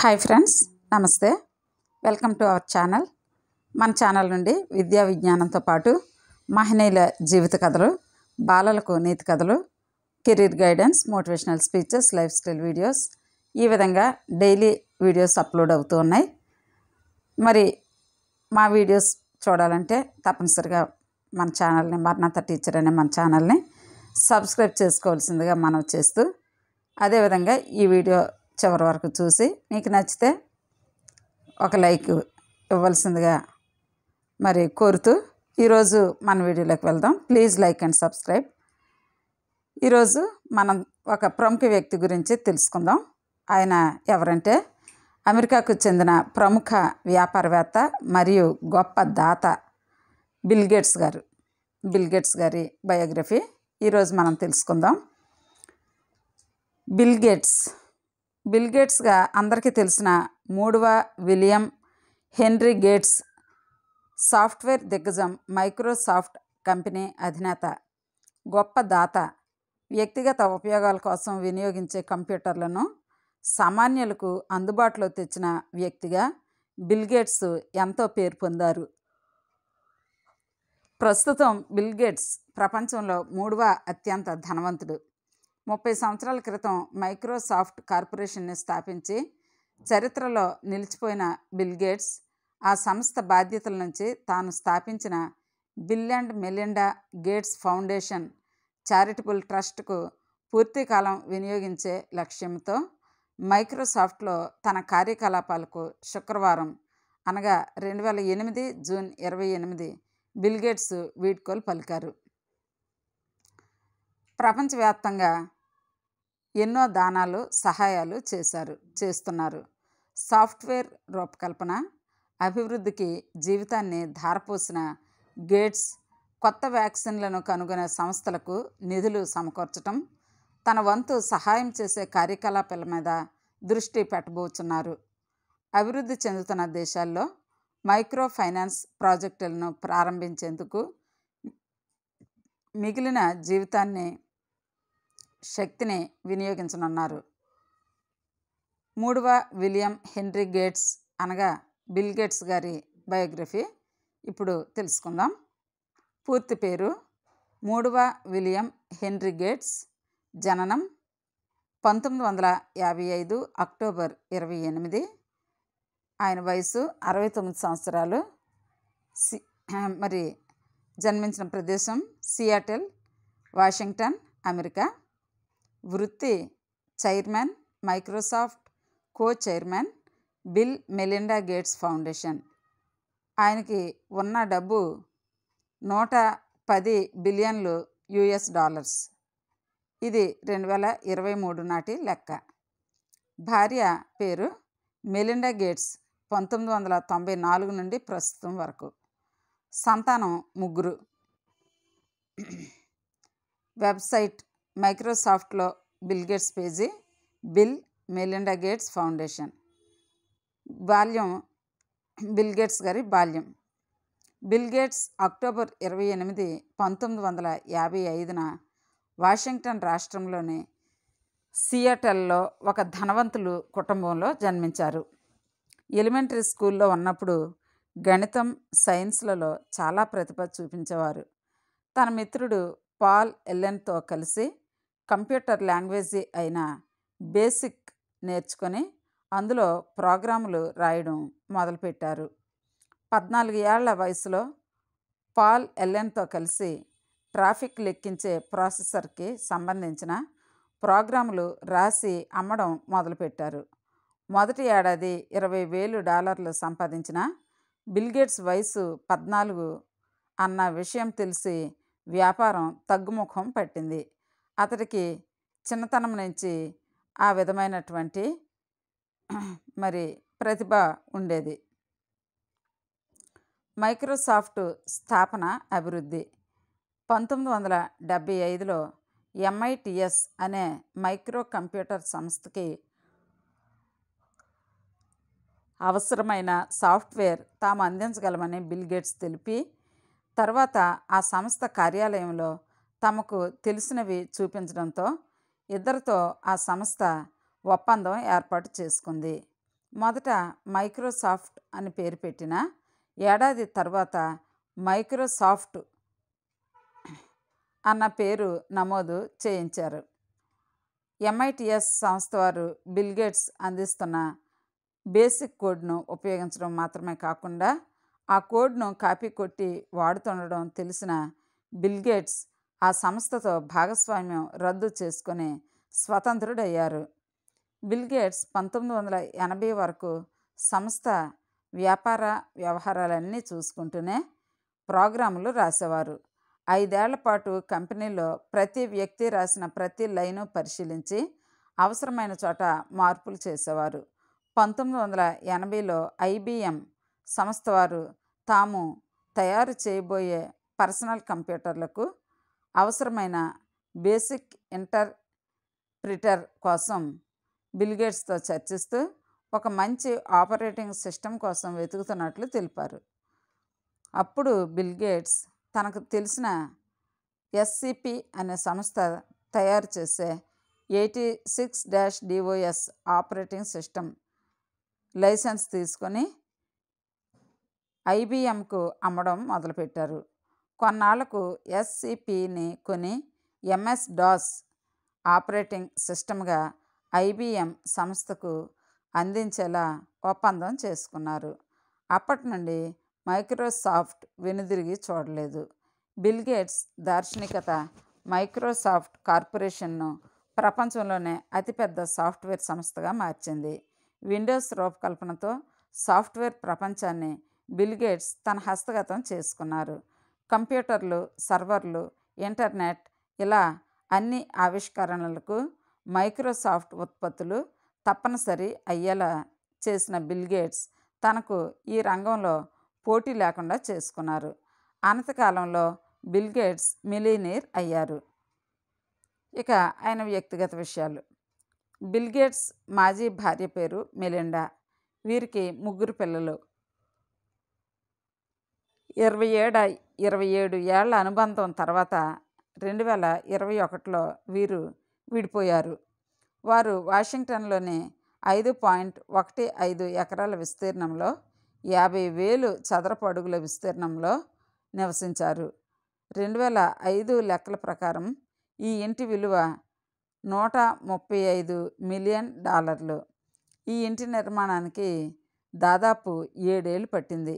Hi friends, నమస్తే. Welcome to our channel. మన channel నుండి విద్యా విజ్ఞానంతో పాటు మహనీయుల జీవిత కథలు, బాలలకు నీతి కథలు, career guidance, motivational speeches, life style videos ఈ విధంగా డైలీ వీడియోస్ అప్లోడ్ అవుతూ ఉన్నాయి. మరి మా వీడియోస్ చూడాలంటే తప్పనిసరిగా మన ఛానల్ని, మరణత టీచర్ అనే మన ఛానల్ని సబ్స్క్రైబ్ చేసుకోవాల్సిందిగా మనవి చేస్తూ, అదేవిధంగా ఈ వీడియో చివరి వరకు చూసి మీకు నచ్చితే ఒక లైక్ ఇవ్వాల్సిందిగా మరి కోరుతూ ఈరోజు మన వీడియోలోకి వెళ్దాం. Please like and subscribe. ఈరోజు మనం ఒక ప్రముఖ వ్యక్తి గురించి తెలుసుకుందాం. ఆయన ఎవరంటే అమెరికాకు చెందిన ప్రముఖ వ్యాపారవేత్త మరియు గొప్ప దాత బిల్ గేట్స్ గారు. బిల్ గేట్స్ గారి బయోగ్రఫీ ఈరోజు మనం తెలుసుకుందాం. బిల్ గేట్స్గా అందరికీ తెలిసిన మూడవ విలియం హెన్రీ గేట్స్ సాఫ్ట్వేర్ దిగ్గజం మైక్రోసాఫ్ట్ కంపెనీ అధినేత, గొప్ప దాత. వ్యక్తిగత ఉపయోగాల కోసం వినియోగించే కంప్యూటర్లను సామాన్యులకు అందుబాటులో తెచ్చిన వ్యక్తిగా బిల్ గేట్స్ ఎంతో పేరు పొందారు. ప్రస్తుతం బిల్ గేట్స్ ప్రపంచంలో మూడవ అత్యంత ధనవంతుడు. 30 సంవత్సరాల క్రితం మైక్రోసాఫ్ట్ కార్పొరేషన్ని స్థాపించి చరిత్రలో నిలిచిపోయిన బిల్ గేట్స్ ఆ సంస్థ బాధ్యతల నుంచి తాను స్థాపించిన Bill and Melinda Gates foundation charitable ట్రస్ట్కు పూర్తికాలం వినియోగించే లక్ష్యంతో మైక్రోసాఫ్ట్లో తన కార్యకలాపాలకు శుక్రవారం అనగా 2008 జూన్ 28 బిల్ గేట్స్ వీడ్కోలు పలికారు. ప్రపంచవ్యాప్తంగా ఎన్నో దానాలు, సహాయాలు చేస్తున్నారు. సాఫ్ట్వేర్ రూపకల్పన, అభివృద్ధికి జీవితాన్ని ధారపోసిన గేట్స్ కొత్త వ్యాక్సిన్లను కనుగొనే సంస్థలకు నిధులు సమకూర్చడం, తన వంతు సహాయం చేసే కార్యకలాపాల మీద దృష్టి పెట్టబోతున్నారు. అభివృద్ధి చెందుతున్న దేశాల్లో మైక్రో ఫైనాన్స్ ప్రాజెక్టులను ప్రారంభించేందుకు మిగిలిన జీవితాన్ని, శక్తిని వినియోగించనున్నారు. మూడవ విలియం హెన్రీ గేట్స్ అనగా బిల్ గేట్స్ గారి బయోగ్రఫీ ఇప్పుడు తెలుసుకుందాం. పూర్తి పేరు మూడవ విలియం హెన్రీ గేట్స్. జననం 1955 అక్టోబర్ 28. ఆయన వయసు 69 సంవత్సరాలు. మరి జన్మించిన ప్రదేశం సియాటిల్, వాషింగ్టన్, అమెరికా. వృత్తి చైర్మన్, మైక్రోసాఫ్ట్ కో chairman, bill Melinda Gates foundation. ఆయనకి ఉన్న డబ్బు $110 బిలియన్. ఇది 2023 నాటి లెక్క. భార్య పేరు మెలిండా గేట్స్. 1994 నుండి ప్రస్తుతం వరకు. సంతానం 3. వెబ్సైట్ మైక్రోసాఫ్ట్లో Bill Gates page, Bill Melinda Gates foundation. బాల్యం, బిల్ గేట్స్ గారి బాల్యం. బిల్ గేట్స్ అక్టోబర్ 28, 1955న వాషింగ్టన్ రాష్ట్రంలోని సియాటల్లో ఒక ధనవంతులు కుటుంబంలో జన్మించారు. ఎలిమెంటరీ స్కూల్లో ఉన్నప్పుడు గణితం, సైన్స్లలో చాలా ప్రతిభ చూపించేవారు. తన మిత్రుడు పాల్ ఎల్లెన్తో కలిసి కంప్యూటర్ లాంగ్వేజీ అయిన బేసిక్ నేర్చుకొని అందులో ప్రోగ్రాములు రాయడం మొదలుపెట్టారు. 14 ఏళ్ల వయసులో పాల్ ఎల్లెన్తో కలిసి ట్రాఫిక్ లెక్కించే ప్రాసెసర్కి సంబంధించిన ప్రోగ్రాములు రాసి అమ్మడం మొదలుపెట్టారు. మొదటి ఏడాది $20,000 సంపాదించిన బిల్ గేట్స్ వయసు 14 అన్న విషయం తెలిసి వ్యాపారం తగ్గుముఖం పట్టింది. అతడికి చిన్నతనం నుంచి ఆ విధమైనటువంటి ప్రతిభ ఉండేది. మైక్రోసాఫ్ట్ స్థాపన, అభివృద్ధి. 1975లో MITS అనే మైక్రో కంప్యూటర్ సంస్థకి అవసరమైన సాఫ్ట్వేర్ తాము అందించగలమని బిల్ గేట్స్ తెలిపి, తర్వాత ఆ సంస్థ కార్యాలయంలో తమకు తెలిసినవి చూపించడంతో ఇద్దరితో ఆ సంస్థ ఒప్పందం ఏర్పాటు చేసుకుంది. మొదట మైక్రోసాఫ్ట్ అని పేరు పెట్టిన ఏడాది తర్వాత మైక్రోసాఫ్ట్ అన్న పేరు నమోదు చేయించారు. MITS సంస్థ వారు బిల్ గేట్స్ అందిస్తున్న బేసిక్ కోడ్ను ఉపయోగించడం మాత్రమే కాకుండా ఆ కోడ్ను కాపీ కొట్టి వాడుతుండడం తెలిసిన బిల్ గేట్స్ ఆ సంస్థతో భాగస్వామ్యం రద్దు చేసుకొని స్వతంత్రుడయ్యారు. బిల్ గేట్స్ 1980 వరకు సంస్థ వ్యాపార వ్యవహారాలన్నీ చూసుకుంటూనే ప్రోగ్రాములు రాసేవారు. 5 ఏళ్ల పాటు కంపెనీలో ప్రతి వ్యక్తి రాసిన ప్రతి లైను పరిశీలించి అవసరమైన చోట మార్పులు చేసేవారు. 1980లో IBM సంస్థ వారు తాము తయారు చేయబోయే పర్సనల్ కంప్యూటర్లకు అవసరమైన బేసిక్ ఇంటర్ప్రిటర్ కోసం బిల్ గేట్స్తో చర్చిస్తూ ఒక మంచి ఆపరేటింగ్ సిస్టమ్ కోసం వెతుకుతున్నట్లు తెలిపారు. అప్పుడు బిల్ గేట్స్ తనకు తెలిసిన SCP అనే సంస్థ తయారు చేసే 86-DOS ఆపరేటింగ్ సిస్టమ్ లైసెన్స్ తీసుకొని IBMకు అమ్మడం మొదలుపెట్టారు. కొన్నాళ్లకు SCPని కొని MS-DOS ఆపరేటింగ్ సిస్టమ్గా IBM సంస్థకు అందించేలా ఒప్పందం చేసుకున్నారు. అప్పటి నుండి మైక్రోసాఫ్ట్ వెనుదిరిగి చూడలేదు. బిల్ గేట్స్ దార్శనికత మైక్రోసాఫ్ట్ కార్పొరేషన్ను ప్రపంచంలోనే అతిపెద్ద సాఫ్ట్వేర్ సంస్థగా మార్చింది. విండోస్ రూపకల్పనతో సాఫ్ట్వేర్ ప్రపంచాన్ని బిల్ గేట్స్ తన హస్తగతం చేసుకున్నారు. కంప్యూటర్లు, సర్వర్లు, ఇంటర్నెట్ ఇలా అన్ని ఆవిష్కరణలకు మైక్రోసాఫ్ట్ ఉత్పత్తులు తప్పనిసరి అయ్యేలా చేసిన బిల్ గేట్స్ తనకు ఈ రంగంలో పోటీ లేకుండా చేసుకున్నారు. అనతికాలంలో బిల్ గేట్స్ మిలీనీర్ అయ్యారు. ఇక ఆయన వ్యక్తిగత విషయాలు. బిల్ గేట్స్ మాజీ భార్య పేరు మెలిండా. వీరికి 3 పిల్లలు. 27 ఏళ్ల అనుబంధం తర్వాత 2021లో వీరు విడిపోయారు. వారు వాషింగ్టన్లోని 5.15 ఎకరాల విస్తీర్ణంలో 50,000 చదరపు అడుగుల విస్తీర్ణంలో నివసించారు. 2005 లెక్కల ప్రకారం ఈ ఇంటి విలువ $135 మిలియన్. ఈ ఇంటి నిర్మాణానికి దాదాపు 7 ఏళ్ళు పట్టింది.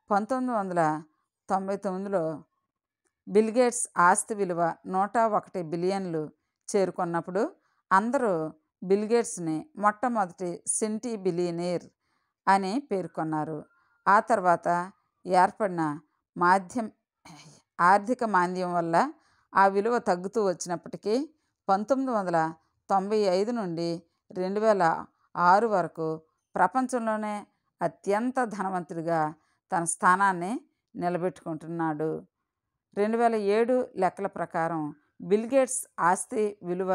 1999లో బిల్ గేట్స్ ఆస్తి విలువ 101 బిలియన్లు చేరుకున్నప్పుడు అందరూ బిల్ గేట్స్ని మొట్టమొదటి సెంటీ బిలియనీర్ అని పేర్కొన్నారు. ఆ తర్వాత ఏర్పడిన ఆర్థిక మాంద్యం వల్ల ఆ విలువ తగ్గుతూ వచ్చినప్పటికీ 1995 నుండి 2006 వరకు ప్రపంచంలోనే అత్యంత ధనవంతుడిగా తన స్థానాన్ని నిలబెట్టుకుంటున్నాడు. 2007 లెక్కల ప్రకారం బిల్ గేట్స్ ఆస్తి విలువ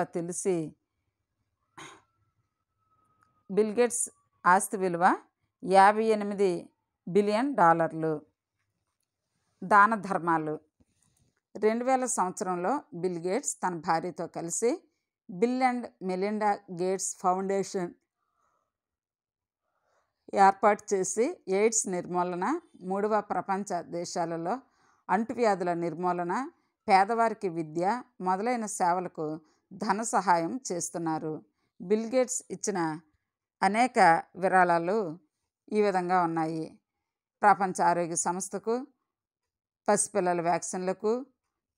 $58 బిలియన్. దాన ధర్మాలు. 2000 సంవత్సరంలో బిల్ గేట్స్ తన భార్యతో కలిసి bill and Melinda Gates foundation ఏర్పాటు చేసి ఎయిడ్స్ నిర్మూలన, 3వ ప్రపంచ దేశాలలో అంటువ్యాధుల నిర్మూలన, పేదవారికి విద్య మొదలైన సేవలకు ధన సహాయం చేస్తున్నారు. బిల్ గేట్స్ ఇచ్చిన అనేక విరాళాలు ఈ విధంగా ఉన్నాయి. ప్రపంచ ఆరోగ్య సంస్థకు, పసిపిల్లల వ్యాక్సిన్లకు,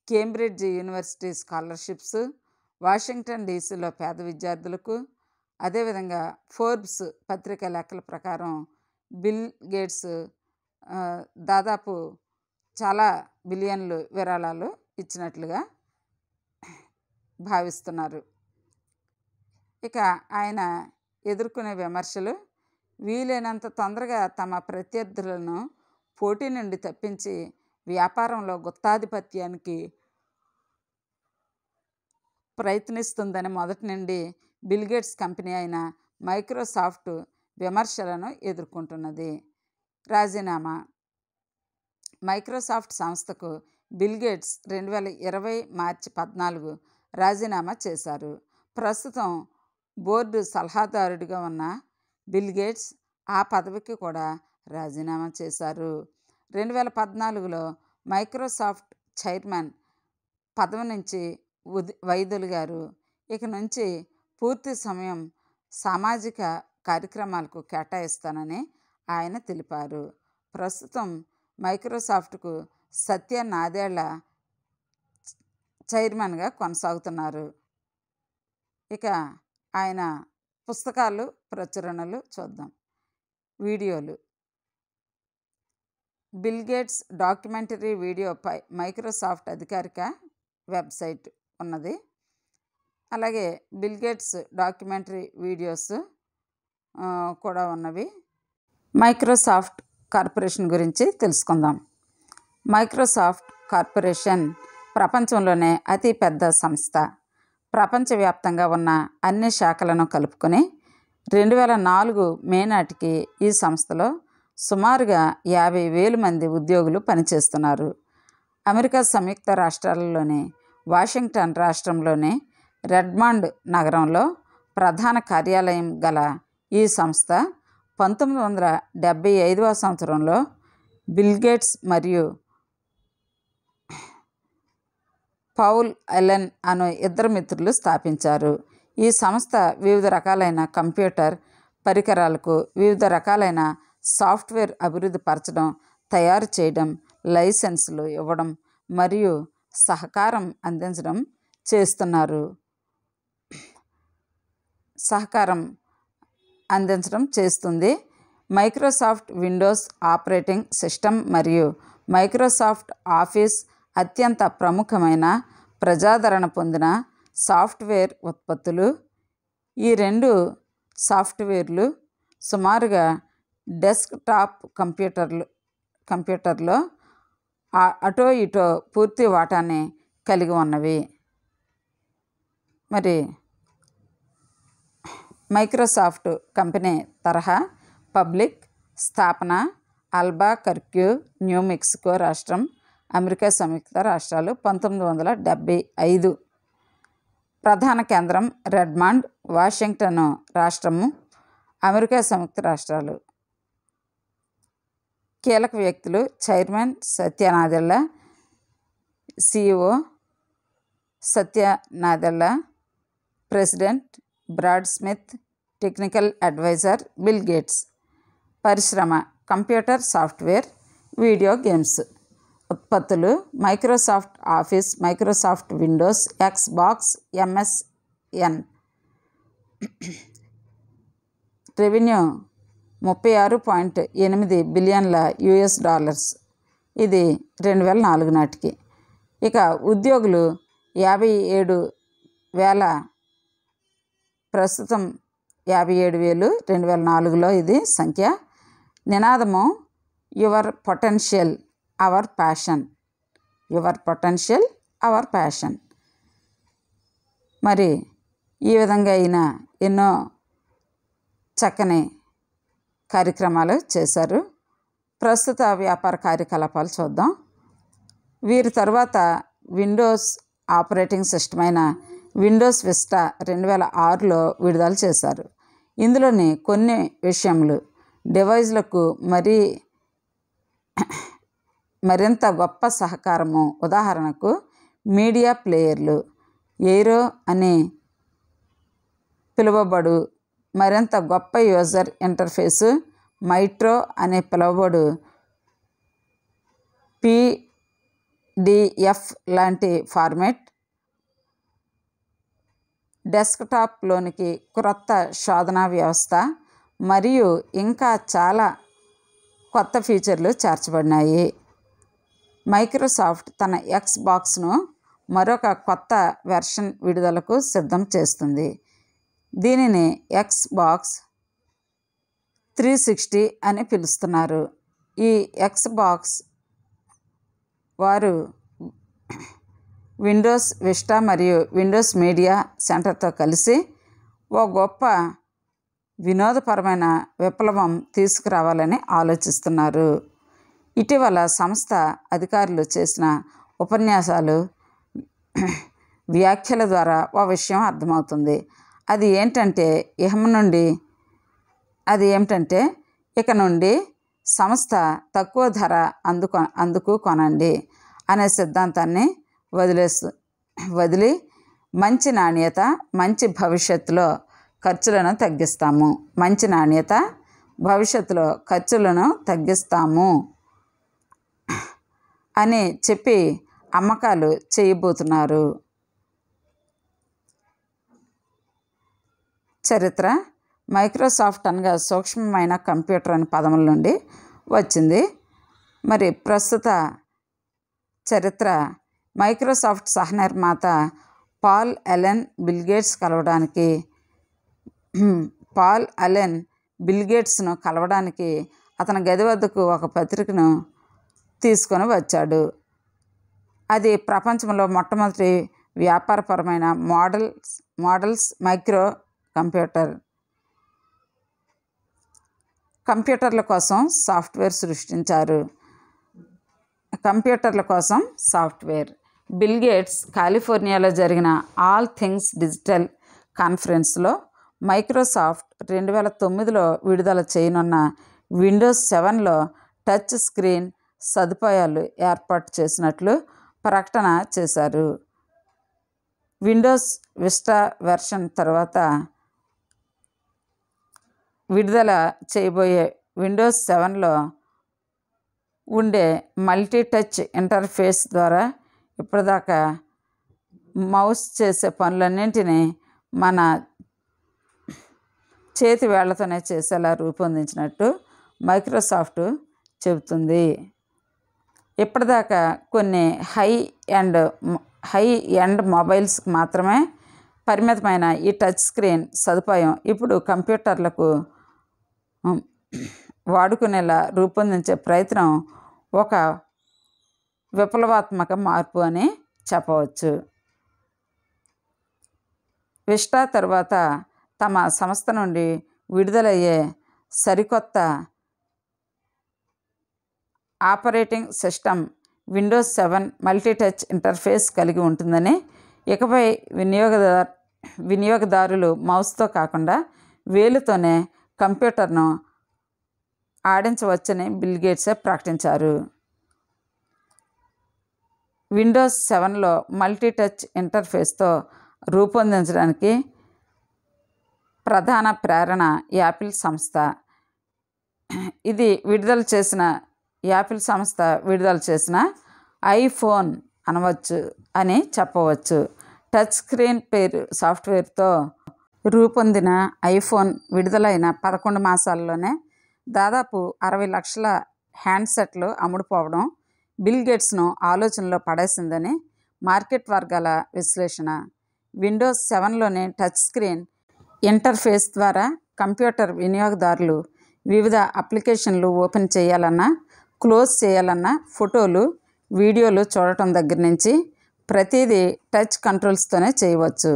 కేంబ్రిడ్జ్ యూనివర్సిటీ స్కాలర్షిప్స్, వాషింగ్టన్ డీసీలో పేద విద్యార్థులకు, అదేవిధంగా ఫోర్బ్స్ పత్రిక లెక్కల ప్రకారం బిల్ గేట్స్ దాదాపు చాలా బిలియన్లు విరాళాలు ఇచ్చినట్లుగా భావిస్తున్నారు. ఇక ఆయన ఎదుర్కొనే విమర్శలు: వీలైనంత తొందరగా తమ ప్రత్యర్థులను పోటీ నుండి తప్పించి వ్యాపారంలో గుత్తాధిపత్యానికి ప్రయత్నిస్తుందని మొదటి నుండి బిల్ గేట్స్ కంపెనీ అయిన మైక్రోసాఫ్ట్ విమర్శలను ఎదుర్కొంటున్నది. రాజీనామా. మైక్రోసాఫ్ట్ సంస్థకు బిల్ గేట్స్ 2020 మార్చి 14 రాజీనామా చేశారు. ప్రస్తుతం బోర్డు సలహాదారుడిగా ఉన్న బిల్ గేట్స్ ఆ పదవికి కూడా రాజీనామా చేశారు. 2014లో మైక్రోసాఫ్ట్ చైర్మన్ పదవి నుంచి వైదొలిగారు. ఇక నుంచి పూర్తి సమయం సామాజిక కార్యక్రమాలకు కేటాయిస్తానని ఆయన తెలిపారు. ప్రస్తుతం మైక్రోసాఫ్ట్కు సత్య నాదెళ్ల చైర్మన్గా కొనసాగుతున్నారు. ఇక ఆయన పుస్తకాలు, ప్రచురణలు చూద్దాం. వీడియోలు. బిల్ గేట్స్ డాక్యుమెంటరీ వీడియోపై మైక్రోసాఫ్ట్ అధికారిక వెబ్సైట్ ఉన్నది. అలాగే బిల్ గేట్స్ డాక్యుమెంటరీ వీడియోస్ కూడా ఉన్నవి. మైక్రోసాఫ్ట్ కార్పొరేషన్ గురించి తెలుసుకుందాం. మైక్రోసాఫ్ట్ కార్పొరేషన్ ప్రపంచంలోనే అతిపెద్ద సంస్థ. ప్రపంచవ్యాప్తంగా ఉన్న అన్ని శాఖలను కలుపుకొని 2004 మే నాటికి ఈ సంస్థలో సుమారుగా 50,000 మంది ఉద్యోగులు పనిచేస్తున్నారు. అమెరికా సంయుక్త రాష్ట్రాలలోని వాషింగ్టన్ రాష్ట్రంలోని రెడ్మండ్ నగరంలో ప్రధాన కార్యాలయం గల ఈ సంస్థ 1975వ సంవత్సరంలో బిల్ గేట్స్ మరియు పౌల్ ఎలెన్ అను ఇద్దరు మిత్రులు స్థాపించారు. ఈ సంస్థ వివిధ రకాలైన కంప్యూటర్ పరికరాలకు వివిధ రకాలైన సాఫ్ట్వేర్ అభివృద్ధి పరచడం, తయారు చేయడం, లైసెన్సులు ఇవ్వడం మరియు సహకారం అందించడం చేస్తుంది. మైక్రోసాఫ్ట్ విండోస్ ఆపరేటింగ్ సిస్టమ్ మరియు మైక్రోసాఫ్ట్ ఆఫీస్ అత్యంత ప్రముఖమైన ప్రజాదరణ పొందిన సాఫ్ట్వేర్ ఉత్పత్తులు. ఈ రెండు సాఫ్ట్వేర్లు సుమారుగా డెస్క్టాప్ కంప్యూటర్లో అటో ఇటో పూర్తి వాటాన్ని కలిగి ఉన్నవి. మరి మైక్రోసాఫ్ట్ కంపెనీ తరహా పబ్లిక్ స్థాపన అల్బాకర్క్యూ, న్యూ మెక్సికో రాష్ట్రం, అమెరికా సంయుక్త రాష్ట్రాలు 1975. ప్రధాన కేంద్రం రెడ్మండ్, వాషింగ్టన్ రాష్ట్రము, అమెరికా సంయుక్త రాష్ట్రాలు. కీలక వ్యక్తులు: chairman Satya Nadella, CEO Satya Nadella, president Brad Smith, technical advisor Bill Gates. పరిశ్రమ: కంప్యూటర్ సాఫ్ట్వేర్, వీడియో గేమ్స్. ఉత్పత్తులు: Microsoft Office, Microsoft Windows, Xbox, MSN. Revenue $36.8 billion. ఇది 2004 నాటికి. ఇక ఉద్యోగులు 57,000. ప్రస్తుతం 57,000. 2004లో ఇది సంఖ్య. నినాదము your potential our passion. Your potential our passion. మరి ఈ విధంగా అయిన ఎన్నో చక్కని కార్యక్రమాలు చేశారు. ప్రస్తుత వ్యాపార కార్యకలాపాలు చూద్దాం. వీరి తర్వాత విండోస్ ఆపరేటింగ్ సిస్టమ్ అయిన విండోస్ విస్టా 2006లో విడుదల చేశారు. ఇందులోని కొన్ని విషయములు డివైజ్లకు మరింత గొప్ప సహకారము. ఉదాహరణకు మీడియా ప్లేయర్లు, ఎయిరో అని పిలువబడు మరింత గొప్ప యూజర్ ఇంటర్ఫేసు, మైట్రో అని పిలువబడు PDF లాంటి ఫార్మాట్, డెస్క్టాప్లోనికి క్రొత్త శోధన వ్యవస్థ మరియు ఇంకా చాలా కొత్త ఫీచర్లు చేర్చబడినాయి. మైక్రోసాఫ్ట్ తన ఎక్స్బాక్స్ను మరొక కొత్త వెర్షన్ విడుదలకు సిద్ధం చేస్తుంది. దీనిని ఎక్స్బాక్స్ 360 అని పిలుస్తున్నారు. ఈ ఎక్స్బాక్స్ వారు విండోస్ విస్టా మరియు విండోస్ మీడియా సెంటర్తో కలిసి ఓ గొప్ప వినోదపరమైన విప్లవం తీసుకురావాలని ఆలోచిస్తున్నారు. ఇటీవల సంస్థ అధికారులు చేసిన ఉపన్యాసాలు, వ్యాఖ్యల ద్వారా ఓ విషయం అర్థమవుతుంది. అది ఏమిటంటే ఇక నుండి సంస్థ తక్కువ ధర అందుకు కొనండి అనే సిద్ధాంతాన్ని వదిలి మంచి నాణ్యత, మంచి భవిష్యత్తులో ఖర్చులను తగ్గిస్తాము, మంచి నాణ్యత, భవిష్యత్తులో ఖర్చులను తగ్గిస్తాము అని చెప్పి అమ్మకాలు చేయబోతున్నారు. చరిత్ర. మైక్రోసాఫ్ట్ అనగా సూక్ష్మమైన కంప్యూటర్ అనే పదముల నుండి వచ్చింది. మరి ప్రస్తుత చరిత్ర. మైక్రోసాఫ్ట్ సహనిర్మాత పాల్ అలెన్ బిల్ గేట్స్ను కలవడానికి అతని గది వద్దకు ఒక పత్రికను తీసుకొని వచ్చాడు. అది ప్రపంచంలో మొట్టమొదటి వ్యాపారపరమైన మోడల్స్ మైక్రో కంప్యూటర్ల కోసం సాఫ్ట్వేర్ సృష్టించారు. బిల్ గేట్స్ కాలిఫోర్నియాలో జరిగిన ఆల్ థింగ్స్ డిజిటల్ కాన్ఫరెన్స్లో మైక్రోసాఫ్ట్ 2009లో విడుదల చేయనున్న విండోస్ 7లో టచ్ స్క్రీన్ సదుపాయాలు ఏర్పాటు చేసినట్లు ప్రకటన చేశారు. విండోస్ విస్టా వెర్షన్ తర్వాత విడుదల చేయబోయే విండోస్ 7లో ఉండే మల్టీ టచ్ ఇంటర్ఫేస్ ద్వారా ఇప్పటిదాకా మౌస్ చేసే పనులన్నింటినీ మన చేతి వేళ్లతోనే చేసేలా రూపొందించినట్టు మైక్రోసాఫ్ట్ చెబుతుంది. ఇప్పటిదాకా కొన్ని హై ఎండ్ మొబైల్స్కి మాత్రమే పరిమితమైన ఈ టచ్ స్క్రీన్ సదుపాయం ఇప్పుడు కంప్యూటర్లకు వాడుకునేలా రూపొందించే ప్రయత్నం ఒక విప్లవాత్మక మార్పు అని చెప్పవచ్చు. విస్టా తర్వాత తమ సంస్థ నుండి విడుదలయ్యే సరికొత్త operating system Windows 7 multi touch interface కలిగి ఉంటుందని, ఇకపై వినియోగదారులు మౌస్తో కాకుండా వేలుతోనే కంప్యూటర్ను ఆడించవచ్చని బిల్ గేట్సే ప్రకటించారు. విండోస్ 7లో మల్టీ టచ్ ఇంటర్ఫేస్తో రూపొందించడానికి ప్రధాన ప్రేరణ యాపిల్ సంస్థ. యాపిల్ సంస్థ విడుదల చేసిన ఐఫోన్ అని చెప్పవచ్చు. టచ్ స్క్రీన్ సాఫ్ట్వేర్తో రూపొందిన ఐఫోన్ విడుదలైన 11 మాసాల్లోనే దాదాపు 60 లక్షల హ్యాండ్సెట్లు అమ్ముడుపోవడం బిల్ గేట్స్ను ఆలోచనలో పడేసిందని మార్కెట్ వర్గాల విశ్లేషణ. విండోస్ 7లోని టచ్ స్క్రీన్ ఇంటర్ఫేస్ ద్వారా కంప్యూటర్ వినియోగదారులు వివిధ అప్లికేషన్లు ఓపెన్ చేయాలన్నా, క్లోజ్ చేయాలన్నా, ఫోటోలు, వీడియోలు చూడటం దగ్గర నుంచి ప్రతిదీ టచ్ కంట్రోల్స్తోనే చేయవచ్చు.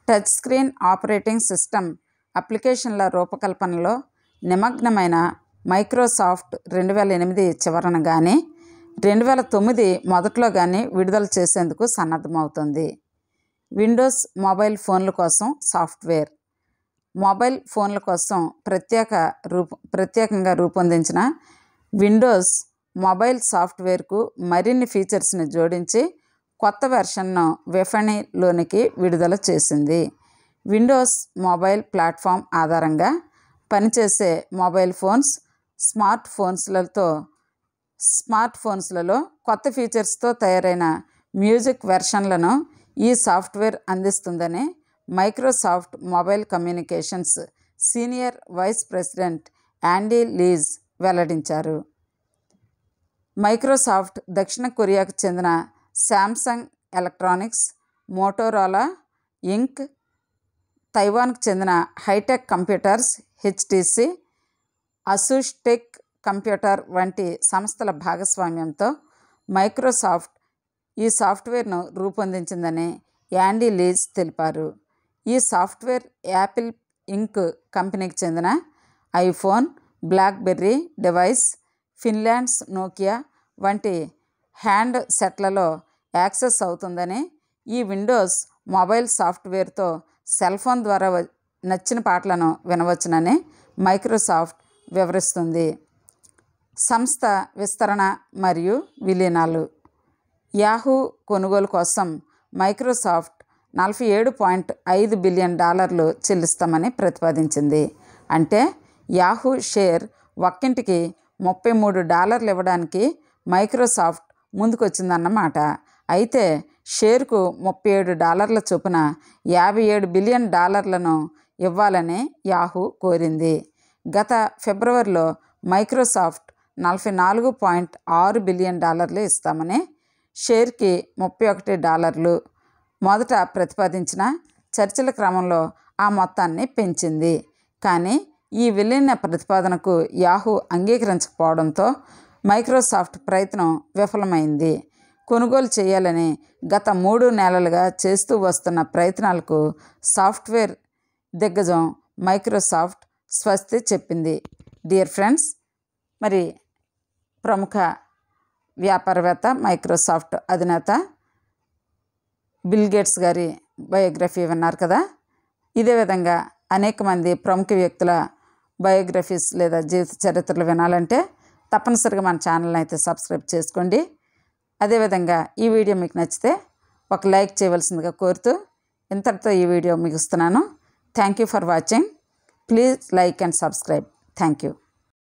టచ్ స్క్రీన్ ఆపరేటింగ్ సిస్టమ్ అప్లికేషన్ల రూపకల్పనలో నిమగ్నమైన మైక్రోసాఫ్ట్ 2008 చివరన కానీ 2009 మొదట్లో కానీ విడుదల చేసేందుకు సన్నద్ధమవుతుంది. విండోస్ మొబైల్ ఫోన్ల కోసం సాఫ్ట్వేర్. మొబైల్ ఫోన్ల కోసం ప్రత్యేకంగా రూపొందించిన విండోస్ మొబైల్ సాఫ్ట్వేర్కు మరిన్ని ఫీచర్స్ని జోడించి కొత్త వెర్షన్ను విపణిలోనికి విడుదల చేసింది. విండోస్ మొబైల్ ప్లాట్ఫామ్ ఆధారంగా పనిచేసే మొబైల్ ఫోన్స్, స్మార్ట్ ఫోన్స్లలో కొత్త ఫీచర్స్తో తయారైన మ్యూజిక్ వెర్షన్లను ఈ సాఫ్ట్వేర్ అందిస్తుందని Microsoft mobile communications senior vice president Andy Lees వెల్లడించారు. మైక్రోసాఫ్ట్ దక్షిణ కొరియాకు చెందిన శాంసంగ్ ఎలక్ట్రానిక్స్, మోటోరోలా ఇంక్, తైవాన్కు చెందిన high tech computers HTC, Asus tech computer వంటి సంస్థల భాగస్వామ్యంతో మైక్రోసాఫ్ట్ ఈ సాఫ్ట్వేర్ను రూపొందించిందని యాండీ లీజ్ తెలిపారు. ఈ సాఫ్ట్వేర్ యాపిల్ ఇంక్ కంపెనీకి చెందిన ఐఫోన్, బ్లాక్బెర్రీ డివైస్, ఫిన్లాండ్స్ నోకియా వంటి హ్యాండ్ సెట్లలో యాక్సెస్ అవుతుందని, ఈ విండోస్ మొబైల్ సాఫ్ట్వేర్తో సెల్ ఫోన్ ద్వారా నచ్చిన పాటలను వినవచ్చునని మైక్రోసాఫ్ట్ వివరిస్తుంది. సంస్థ విస్తరణ మరియు విలీనాలు. యాహూ కొనుగోలు కోసం మైక్రోసాఫ్ట్ $47.5 బిలియన్ చెల్లిస్తామని ప్రతిపాదించింది. అంటే యాహూ షేర్ ఒక్కింటికి $33 ఇవ్వడానికి మైక్రోసాఫ్ట్ ముందుకొచ్చిందన్నమాట. అయితే షేర్కు $37 చొప్పున $57 బిలియన్ ఇవ్వాలని యాహూ కోరింది. గత ఫిబ్రవరిలో మైక్రోసాఫ్ట్ $44.6 బిలియన్ ఇస్తామని, షేర్కి $31 మొదట ప్రతిపాదించిన చర్చల క్రమంలో ఆ మొత్తాన్ని పెంచింది. కానీ ఈ విలీన ప్రతిపాదనకు యాహూ అంగీకరించకపోవడంతో మైక్రోసాఫ్ట్ ప్రయత్నం విఫలమైంది. కొనుగోలు చేయాలని గత 3 నెలలుగా చేస్తూ వస్తున్న ప్రయత్నాలకు సాఫ్ట్వేర్ దిగ్గజం మైక్రోసాఫ్ట్ స్వస్తి చెప్పింది. డియర్ ఫ్రెండ్స్, మరి ప్రముఖ వ్యాపారవేత్త మైక్రోసాఫ్ట్ అధినేత బిల్ గేట్స్ గారి బయోగ్రఫీ విన్నారు కదా. ఇదే విధంగా అనేక మంది ప్రముఖ వ్యక్తుల బయోగ్రఫీస్ లేదా జీవిత చరిత్రలు వినాలంటే తప్పనిసరిగా మన ఛానల్ని అయితే సబ్స్క్రైబ్ చేసుకోండి. అదేవిధంగా ఈ వీడియో మీకు నచ్చితే ఒక లైక్ చేయవలసిందిగా కోరుతూ ఇంతటితో ఈ వీడియో ముగిస్తున్నాను. Thank you for watching. Please like and subscribe. Thank you.